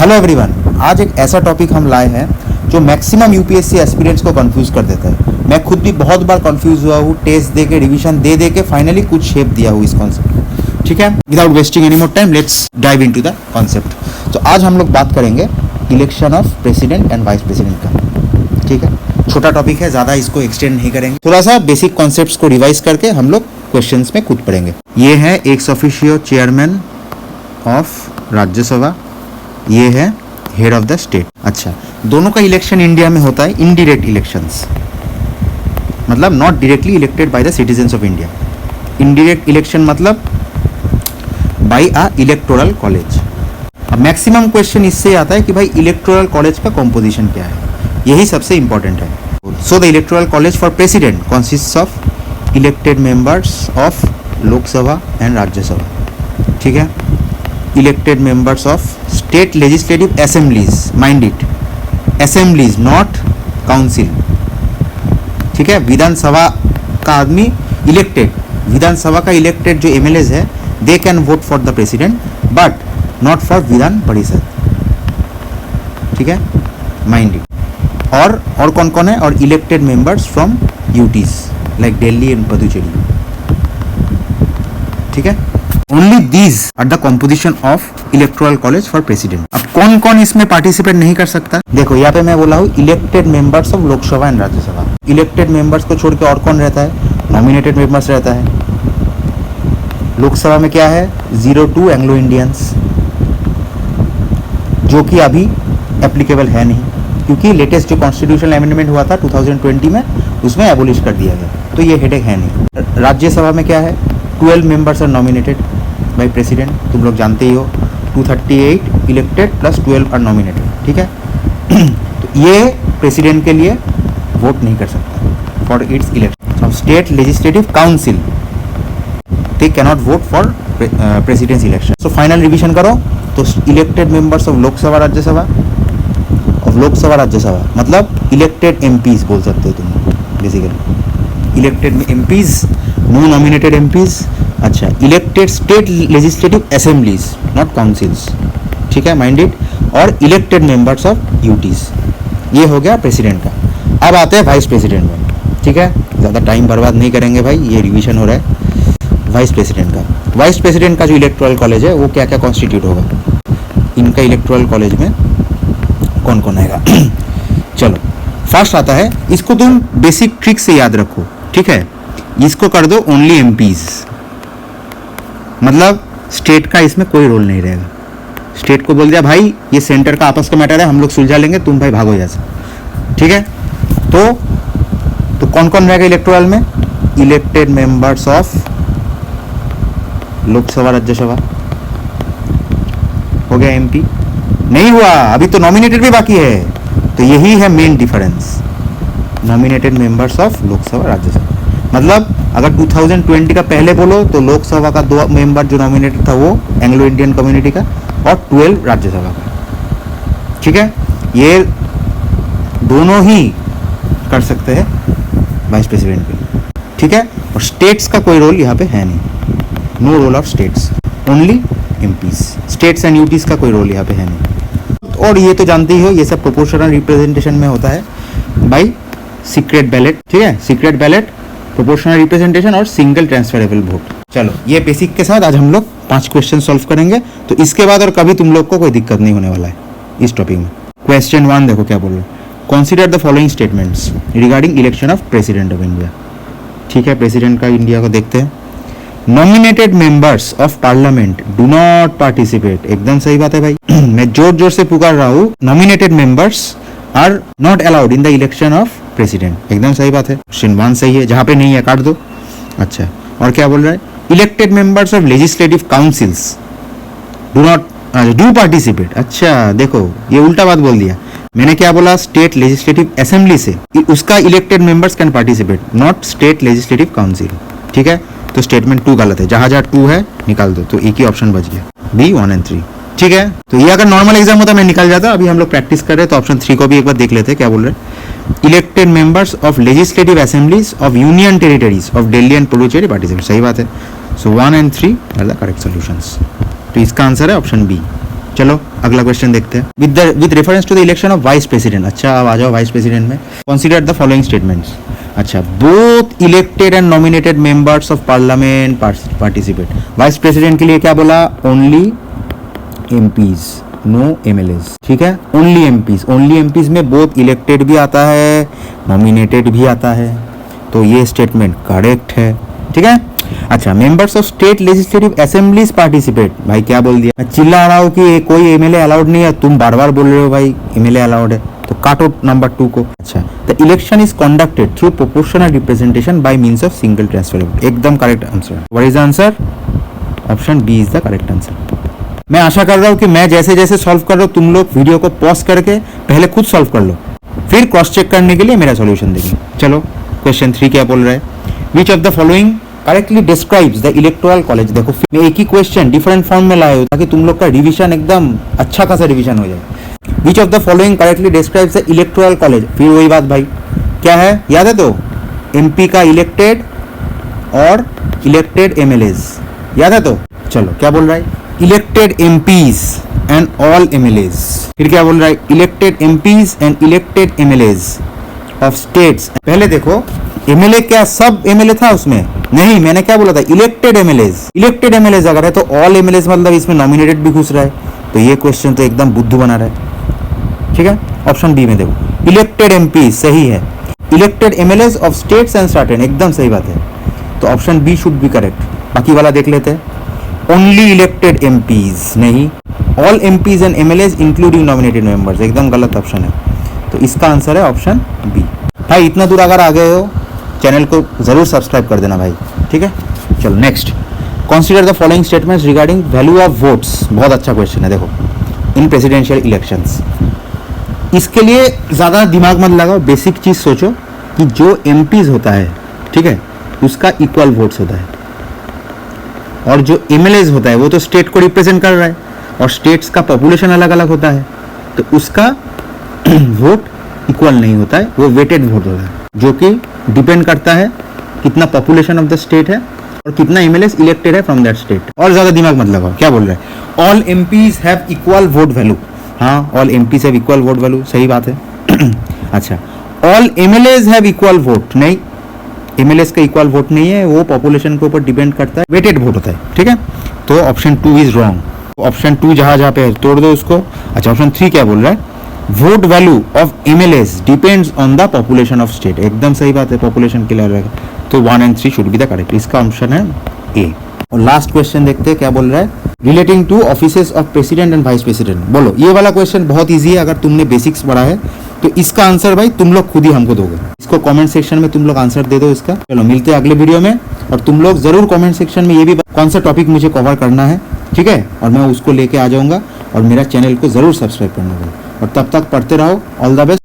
Hello everyone, आज एक ऐसा टॉपिक हम लाए हैं जो मैक्सिमम यूपीएससी एस्पिरेंट्स को कंफ्यूज कर देता है। मैं खुद भी बहुत बार कंफ्यूज हुआ हूँ, टेस्ट दे के रिविजन दे के फाइनली कुछ शेप दिया हूँ इस कॉन्सेप्ट को। ठीक है, without wasting any more time let's dive into the concept. तो आज हम लोग बात करेंगे election of president and vice president का। ठीक है, छोटा टॉपिक है, ज़्यादा इसको एक्सटेंड नहीं करेंगे। थोड़ा सा बेसिक कॉन्सेप्ट्स को रिवाइज करके हम लोग क्वेश्चंस में कूद पड़ेंगे। ये है ex officio chairman of Rajya Sabha, ये है हेड ऑफ द स्टेट। अच्छा, दोनों का इलेक्शन इंडिया में होता है इनडायरेक्ट इलेक्शंस, मतलब not directly elected by the citizens of India. Indirect election मतलब बाय अ इलेक्टोरल कॉलेज। अब मैक्सिमम क्वेश्चन इससे आता है कि भाई इलेक्टोरल कॉलेज का कॉम्पोजिशन क्या है, यही सबसे इंपॉर्टेंट है। So the electoral college for president consists of elected members of Lok Sabha and Rajya Sabha. ठीक है, elected members of state legislative assemblies, mind it, assemblies not council. ठीक है, विधानसभा का आदमी इलेक्टेड, विधानसभा का इलेक्टेड जो एमएलएज है they can vote for the president but not for Vidhan Parishad. ठीक है, माइंड इट। और कौन कौन है, और elected members from UTs like Delhi and Puducherry. ठीक है, only these are the composition of electoral college for president. अब कौन कौन इसमें पार्टिसिपेट नहीं कर सकता, देखो यहाँ पे मैं बोला हूँ elected members of Lok Sabha and Rajya Sabha. Elected members को छोड़ के और कौन रहता है, नॉमिनेटेड मेंबर्स रहता है। लोकसभा में क्या है, 02 एंग्लो इंडियंस, जो कि अभी एप्लीकेबल है नहीं, क्योंकि लेटेस्ट जो कॉन्स्टिट्यूशनल अमेंडमेंट हुआ था 2020 में, उसमें एबोलिश कर दिया गया, तो ये हेडेक है नहीं। राज्यसभा में क्या है, 12 members are nominated by president, तुम लोग जानते ही हो। 238 इलेक्टेड प्लस 12 आर नॉमिनेटेड। ठीक है, तो ये प्रेसिडेंट के लिए वोट नहीं कर सकता for its election. Of state legislative council they cannot vote for president's election. So final revision करो तो elected members of Lok Sabha Rajya Sabha, of Lok Sabha Rajya Sabha मतलब इलेक्टेड एमपीज बोल सकते हो तुम basically, elected MPs, no nominated MPs. अच्छा, elected state legislative assemblies not councils. ठीक है, माइंड इट। और इलेक्टेड मेंबर्स ऑफ यूटीज। ये हो गया प्रेसिडेंट का। अब आते हैं वाइस प्रेसिडेंट में। ठीक है, ज़्यादा टाइम बर्बाद नहीं करेंगे भाई, ये रिवीजन हो रहा है। वाइस प्रेसिडेंट का, वाइस प्रेसिडेंट का जो इलेक्टोरल कॉलेज है वो क्या क्या कॉन्स्टिट्यूट होगा, इनका इलेक्टोरल कॉलेज में कौन कौन आएगा। चलो, फर्स्ट आता है, इसको तुम बेसिक ट्रिक से याद रखो। ठीक है, इसको कर दो ओनली एमपीज, मतलब स्टेट का इसमें कोई रोल नहीं रहेगा। स्टेट को बोल दिया भाई ये सेंटर का आपस का मैटर है, हम लोग सुलझा लेंगे, तुम भाई भागो यहाँ से। ठीक है, तो कौन कौन रहेगा इलेक्टोरल में, elected members of Lok Sabha Rajya Sabha हो गया, एमपी नहीं हुआ अभी, तो नॉमिनेटेड भी बाकी है, तो यही है main difference. Nominated members of Lok Sabha Rajya Sabha मतलब अगर 2020 का पहले बोलो तो लोकसभा का 2 मेंबर जो नॉमिनेटेड था वो एंग्लो इंडियन कम्युनिटी का, और 12 राज्यसभा का। ठीक है, ये दोनों ही कर सकते हैं वाइस प्रेसिडेंट के। ठीक है, और स्टेट्स का कोई रोल यहाँ पे है नहीं, no role of states, only MPs. States and UTs का कोई रोल यहाँ पे है नहीं। और ये तो जानते ही हो, ये सब प्रोपोर्शनल रिप्रेजेंटेशन में होता है बाय सीक्रेट बैलेट। ठीक है, सीक्रेट बैलेट, प्रोपोर्शनल रिप्रेजेंटेशन और सिंगल ट्रांसफरेबल वोट। चलो, ये बेसिक के साथ आज हम लोग 5 क्वेश्चन सॉल्व करेंगे, तो इसके बाद और कभी तुम लोग को कोई दिक्कत नहीं होने वाला है इस टॉपिक में। क्वेश्चन 1 देखो क्या बोल रहे, consider the following statements regarding election of president of India. ठीक है, प्रेसिडेंट का इंडिया को देखते हैं। Nominated members of parliament do not participate, एकदम सही बात है भाई। मैं जोर जोर से पुकार रहा हूँ, nominated members are not allowed in the election of president, एकदम सही बात है। ऑप्शन 1 सही है, जहाँ पे नहीं है काट दो। अच्छा, और क्या बोल रहा है, elected members of legislative councils do not do participate. अच्छा देखो, ये उल्टा बात बोल दिया, मैंने क्या बोला, स्टेट लेजिस्लेटिव असेंबली से उसका elected members can participate, not state legislative council. ठीक है, तो स्टेटमेंट 2 गलत है, जहाँ जहाँ 2 है निकाल दो, तो एक ही ऑप्शन बच गया, बी 1 और 3। ठीक है, तो ये अगर नॉर्मल एग्जाम होता मैं निकल जाता, अभी हम लोग प्रैक्टिस कर रहे हैं, तो ऑप्शन 3 को भी एक बार देख लेते हैं क्या बोल रहे हैं। Elected members of legislative assemblies of union territories of Delhi and Puducherry participate, सही बात है। सो 1 और 3 आर द करेक्ट सॉल्यूशंस। तो इसका आंसर है ऑप्शन बी। चलो अगला क्वेश्चन देखते हैं। With reference to the election of vice president, अच्छा अब आ जाओ वाइस प्रेसिडेंट में। Consider the following statements. अच्छा, both elected and nominated members of parliament participate. Vice president के लिए क्या बोला? Only MPs, no MLAs. ठीक है, ओनली एमपीज। ओनली एमपीज में बोथ इलेक्टेड भी आता है, नॉमिनेटेड भी आता है, तो ये स्टेटमेंट करेक्ट है। ठीक है। अच्छा, members of state legislative assemblies participate. भाई क्या बोल दिया? मैं चिल्ला रहा हूँ कि कोई एमएलए अलाउड नहीं है, तुम बार बार बोल रहे हो भाई एमएलए अलाउड है, तो काटो नंबर 2 को। अच्छा, the election is conducted through proportional representation by means of single transfer. एकदम correct answer. What is the answer? Option B is the correct answer. मैं आशा कर रहा हूँ कि मैं जैसे जैसे सॉल्व कर रहा हूँ तुम लोग वीडियो को पॉज करके पहले खुद सॉल्व कर लो, फिर क्रॉस चेक करने के लिए मेरा सॉल्यूशन देखें। चलो क्वेश्चन 3 क्या बोल रहा है? Which of the following correctly describes the electoral college. देखो मैं एक ही क्वेश्चन डिफरेंट फॉर्म में लाया हूँ ताकि तुम लोग का रिवीजन एकदम अच्छा खासा रिवीजन हो जाए। Which of the following correctly describes the electoral college. फिर वही बात भाई, क्या है याद है? तो एमपी का इलेक्टेड और इलेक्टेड एमएलएज याद है? तो चलो क्या बोल रहा है? Elected MPs and all MLAs. फिर क्या बोल रहा है? Elected MPs and elected MLAs of states. पहले देखो एमएलए क्या सब एमएलए था उसमें? नहीं, मैंने क्या बोला था? Elected MLAs. इलेक्टेड एमएलएज अगर है तो ऑल एमएलएज मतलब इसमें नॉमिनेटेड भी घुस रहा है, तो ये क्वेश्चन तो एकदम बुद्धू बना रहा है। ठीक है, ऑप्शन बी में देखो इलेक्टेड एमपी सही है। Elected MLAs of states and certain एकदम सही बात है, तो option B should be correct. बाकी वाला देख लेते हैं। ओनली इलेक्टेड एमपीज नहीं, all MPs and MLAs including nominated members एकदम गलत ऑप्शन है, तो इसका आंसर है ऑप्शन बी। भाई इतना दूर अगर आ गए हो चैनल को जरूर सब्सक्राइब कर देना भाई। ठीक है, चलो next. Consider the following statements regarding value of votes. बहुत अच्छा क्वेश्चन है देखो, इन प्रेसिडेंशियल इलेक्शंस। इसके लिए ज़्यादा दिमाग मत लगाओ, बेसिक चीज़ सोचो कि जो एमपीज होता है, ठीक है, उसका इक्वल वोट्स होता है, और जो एमएलएज होता है वो तो स्टेट को रिप्रेजेंट कर रहा है, और स्टेट्स का पॉपुलेशन अलग अलग होता है, तो उसका वोट इक्वल नहीं होता है, वो वेटेड वोट होता है, जो कि डिपेंड करता है कितना पॉपुलेशन ऑफ द स्टेट है और कितना एमएलएस इलेक्टेड है फ्रॉम दैट स्टेट। और ज्यादा दिमाग मत लगाओ, क्या बोल रहे हैं? All MPs have equal vote value. हाँ, all MPs have equal vote value, सही बात है। अच्छा, all MLAs have equal vote नहीं, एमएलएस का इक्वल वोट नहीं है, वो पॉपुलेशन के ऊपर डिपेंड करता है, वेटेड वोट होता है। ठीक है, तो ऑप्शन 2 इज रॉन्ग। ऑप्शन 2 जहां जहां पे तोड़ दो उसको। अच्छा, ऑप्शन 3 क्या बोल रहा है? Vote value of MLAs depends on the population of state. एकदम सही बात है, पॉपुलेशन के लिए रहेगा, तो 1 and 3 should be the correct. इसका ऑप्शन है ए। और लास्ट क्वेश्चन देखते हैं क्या बोल रहा है? Relating to offices of president and vice president. बोलो, ये वाला क्वेश्चन बहुत ईजी है, अगर तुमने बेसिक्स पढ़ा है तो इसका आंसर भाई तुम लोग खुद ही हमको दोगे। इसको कमेंट सेक्शन में तुम लोग आंसर दे दो इसका। चलो मिलते हैं अगले वीडियो में, और तुम लोग जरूर कमेंट सेक्शन में ये भी कौन सा टॉपिक मुझे कवर करना है, ठीक है, और मैं उसको लेके आ जाऊंगा। और मेरा चैनल को जरूर सब्सक्राइब करना होगा, और तब तक पढ़ते रहो। All the best.